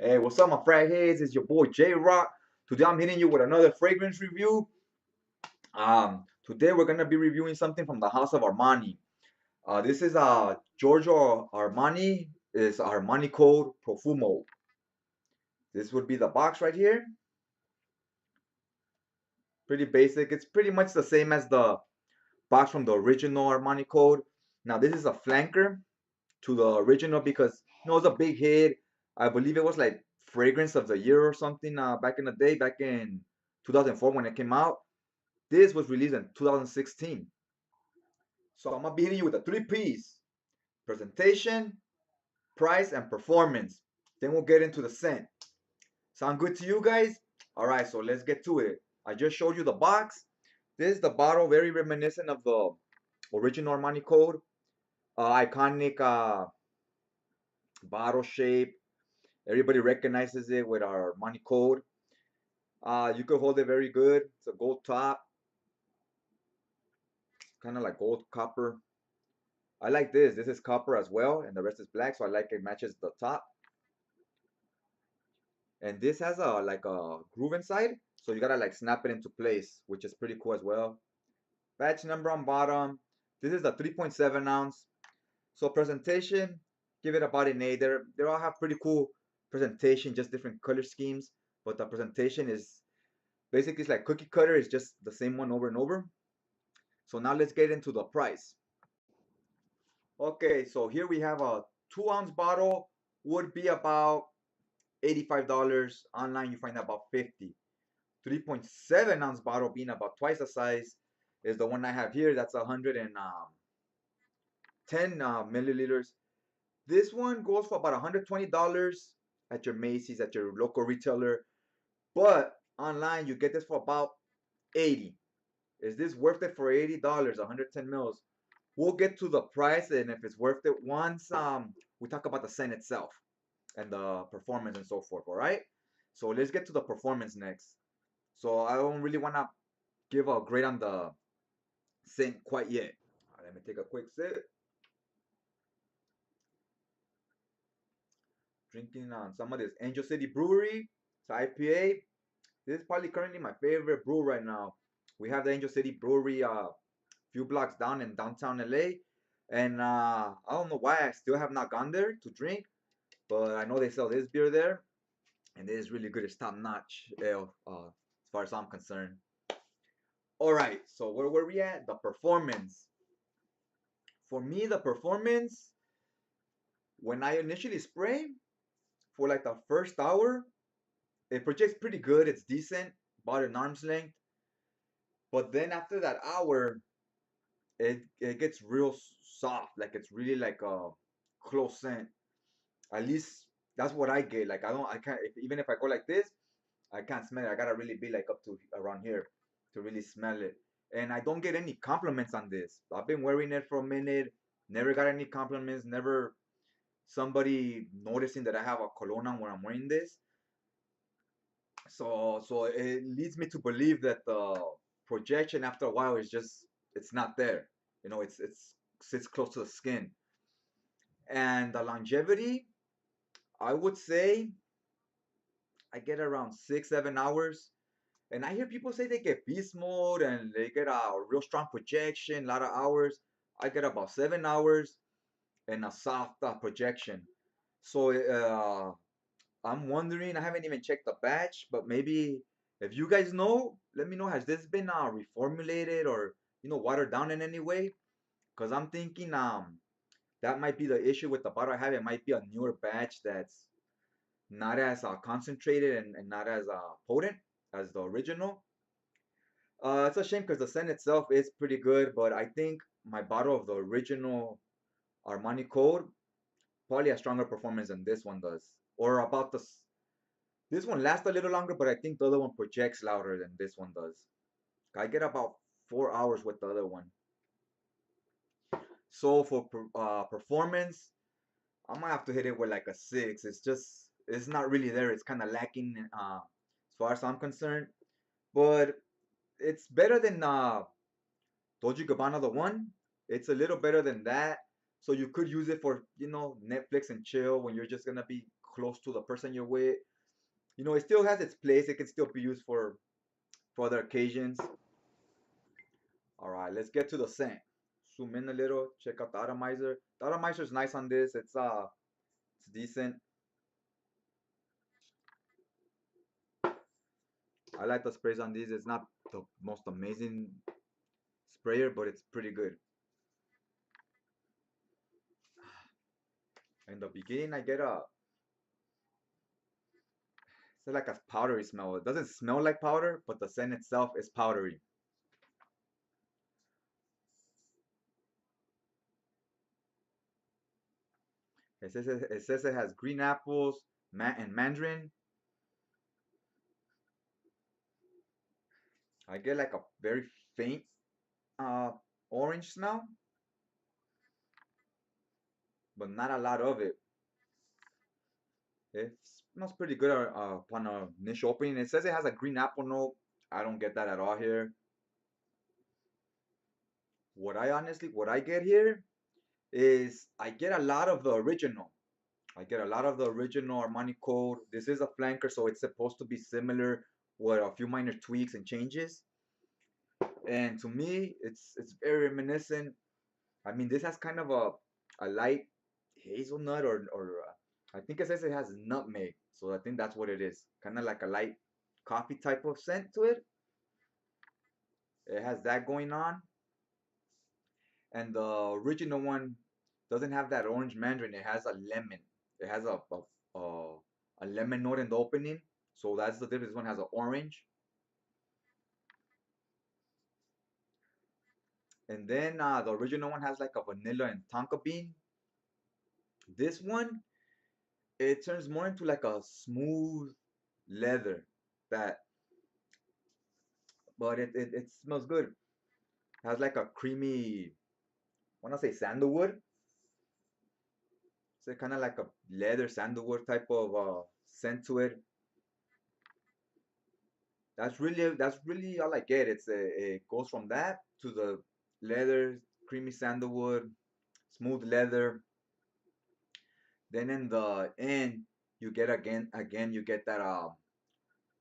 Hey, what's up, my frat heads? It's your boy J Rock. Today I'm hitting you with another fragrance review. Today we're gonna be reviewing something from the house of Armani. This is Giorgio Armani. Is Armani Code Profumo. This would be the box right here. Pretty basic. It's pretty much the same as the box from the original Armani Code. Now this is a flanker to the original because it was a big hit. I believe it was like fragrance of the year or something back in the day, back in 2004 when it came out. This was released in 2016. So I'm gonna be hitting you with a three P's: presentation, price, and performance. Then we'll get into the scent. Sound good to you guys? All right, so let's get to it. I just showed you the box. This is the bottle, very reminiscent of the original Armani Code. Iconic bottle shape. Everybody recognizes it with our Armani Code. You could hold it very good. It's a gold top, kind of like gold copper. I like this. This is copper as well, and the rest is black, so I like it matches the top. And this has a like a groove inside, so you gotta like snap it into place, which is pretty cool as well. Batch number on bottom. This is the 3.7 ounce. So presentation, give it about an 8. They all have pretty cool presentation, just different color schemes, but the presentation is basically it's like cookie cutter. It's just the same one over and over. So now let's get into the price. Okay, so here we have a 2-ounce bottle, would be about $85. Online you find about 50. 3.7-ounce bottle being about twice the size is the one I have here. That's 110 milliliters. This one goes for about $120 at your Macy's, at your local retailer. But online you get this for about 80. Is this worth it for $80? 110 mils. We'll get to the price and if it's worth it once we talk about the scent itself and the performance and so forth. All right. So let's get to the performance next. So I don't really want to give a grade on the scent quite yet. All right, let me take a quick sip. Drinking on some of this Angel City Brewery. It's IPA. This is probably currently my favorite brew right now. We have the Angel City Brewery few blocks down in downtown LA. And I don't know why I still have not gone there to drink, but I know they sell this beer there, and it is really good. It's top notch ale, as far as I'm concerned. All right, so where were we at? The performance. For me, the performance when I initially spray for like the first hour, it projects pretty good. It's decent, about an arm's length. But then after that hour, it gets real soft. Like it's really like a close scent. At least that's what I get. Like I can't even if I go like this, I can't smell it. I gotta really be like up to around here to really smell it. And I don't get any compliments on this. I've been wearing it for a minute. Never got any compliments. Never somebody noticing that I have a cologne on when I'm wearing this. So it leads me to believe that the projection after a while is just it's not there. It's sits close to the skin. And the longevity, I would say I get around 6, 7 hours. And I hear people say they get beast mode and they get a real strong projection, a lot of hours. I get about 7 hours and a soft projection. So I'm wondering, I haven't even checked the batch, but maybe if you guys know, let me know. Has this been reformulated or watered down in any way? Because I'm thinking that might be the issue with the bottle I have. It might be a newer batch that's not as concentrated and not as potent as the original. It's a shame because the scent itself is pretty good, but I think my bottle of the original Armani Code probably a stronger performance than this one does, or about this one lasts a little longer, but I think the other one projects louder than this one does. I get about 4 hours with the other one. So for performance, I might have to hit it with like a 6. It's not really there. It's kind of lacking as far as I'm concerned, but it's better than Dolce Gabbana the one. It's a little better than that. So you could use it for Netflix and chill when you're just gonna be close to the person you're with. You know, it still has its place. It can still be used for other occasions. All right, let's get to the scent. Zoom in a little. Check out the atomizer. The atomizer is nice on this. It's decent. I like the sprays on these. It's not the most amazing sprayer, but it's pretty good. In the beginning, I get it's like a powdery smell. It doesn't smell like powder, but the scent itself is powdery. It says it has green apples, and mandarin. I get like a very faint uh orange smell, but not a lot of it. It smells pretty good upon a initial opening. It says it has a green apple note. I don't get that at all here. What I get here is I get a lot of the original. I get a lot of the original Armani Code. This is a flanker, so it's supposed to be similar with a few minor tweaks and changes. And to me, it's very reminiscent. I mean, this has kind of a light hazelnut I think it says it has nutmeg, so I think that's what it is. Kind of like a light coffee type of scent to it. It has that going on, and the original one doesn't have that orange mandarin. It has a lemon. It has a lemon note in the opening, so that's the difference. This one has an orange, and then the original one has like a vanilla and tonka bean. This one, it turns more into like a smooth leather that, but it smells good. It has like a creamy, I want to say sandalwood. It's kind of like a leather sandalwood type of scent to it. That's really all I get. It goes from that to the leather, creamy sandalwood, smooth leather. Then in the end, you get again you get that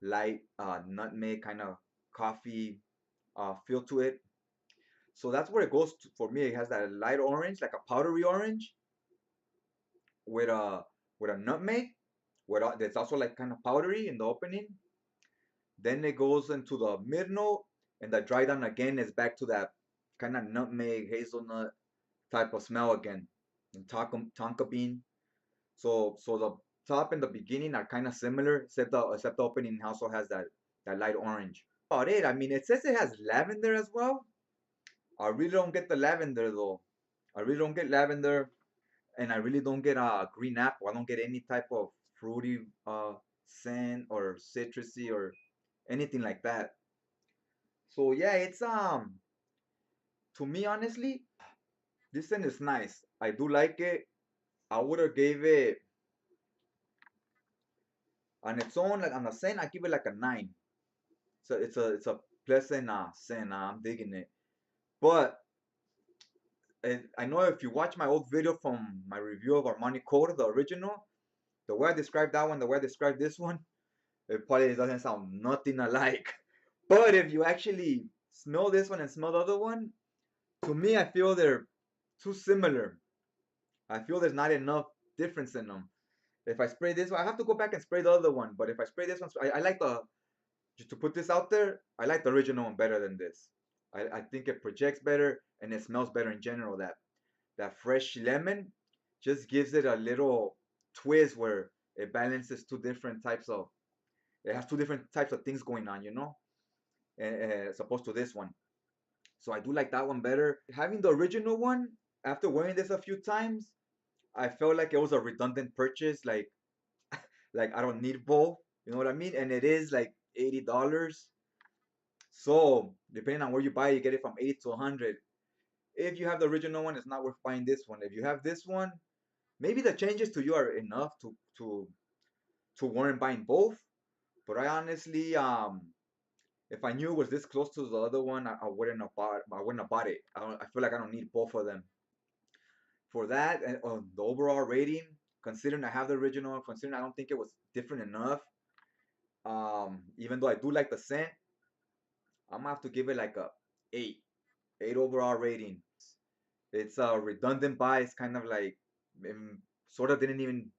light nutmeg kind of coffee feel to it. So that's where it goes to, for me. It has that light orange, like a powdery orange, with a nutmeg, that's also like kind of powdery in the opening. Then it goes into the mid note, and the dry down again is back to that kind of nutmeg hazelnut type of smell again, and tonka bean. So the top and the beginning are kind of similar, except the opening also has that light orange. About it. I mean, it says it has lavender as well. I really don't get the lavender though. I really don't get lavender, and I really don't get a green apple. I don't get any type of fruity scent or citrusy or anything like that. So yeah, it's to me honestly, this scent is nice. I do like it. I would have gave it on its own, like on the scent, I give it like a 9. So it's a pleasant scent. I'm digging it. But I know if you watch my old video from my review of Armani Code, the original, the way I described that one, the way I described this one, it probably doesn't sound nothing alike. But if you actually smell this one and smell the other one, to me, I feel they're too similar. I feel there's not enough difference in them. If I spray this one, I have to go back and spray the other one. But if I spray this one, I like just to put this out there, I like the original one better than this. I think it projects better and it smells better in general. That fresh lemon just gives it a little twist where it balances it has two different types of things going on, as opposed to this one. So I do like that one better. Having the original one, after wearing this a few times, I felt like it was a redundant purchase. Like I don't need both. You know what I mean? And it is like $80. So depending on where you buy, you get it from 80 to 100. If you have the original one, it's not worth buying this one. If you have this one, maybe the changes to you are enough to warrant buying both. But I honestly, if I knew it was this close to the other one, I wouldn't have bought. I wouldn't have bought it. I feel like I don't need both of them for that. And the overall rating, considering I have the original, considering I don't think it was different enough. Even though I do like the scent, I'm gonna have to give it like a 8, 8 overall rating. It's a redundant buy. It's kind of like sort of didn't even.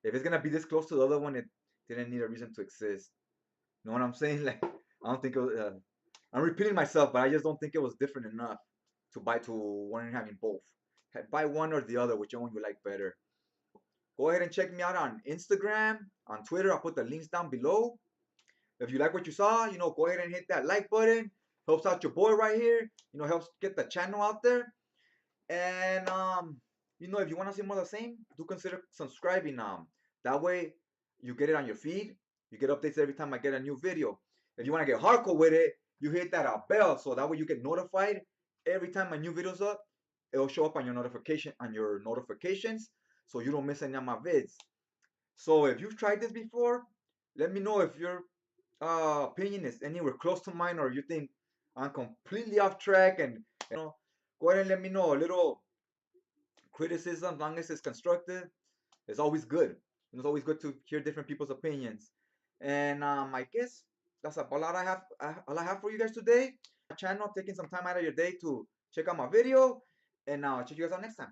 If it's gonna be this close to the other one, it didn't need a reason to exist. You know what I'm saying? Like I don't think it was, I'm repeating myself, but I just don't think it was different enough to buy to one having both. Buy one or the other, whichever one you like better. Go ahead and check me out on Instagram, on Twitter. I'll put the links down below. If you like what you saw, go ahead and hit that like button. Helps out your boy right here. Helps get the channel out there. And if you want to see more of the same, do consider subscribing. That way you get it on your feed. You get updates every time I get a new video. If you want to get hardcore with it, you hit that bell so that way you get notified every time my new video's up. It'll show up on your notifications, so you don't miss any of my vids. So if you've tried this before, let me know if your opinion is anywhere close to mine, or you think I'm completely off track. And go ahead and let me know. A little criticism, as long as it's constructive, is always good. It's always good to hear different people's opinions. And I guess that's all I have. All I have for you guys today. My channel, taking some time out of your day to check out my video, and check you guys out next time.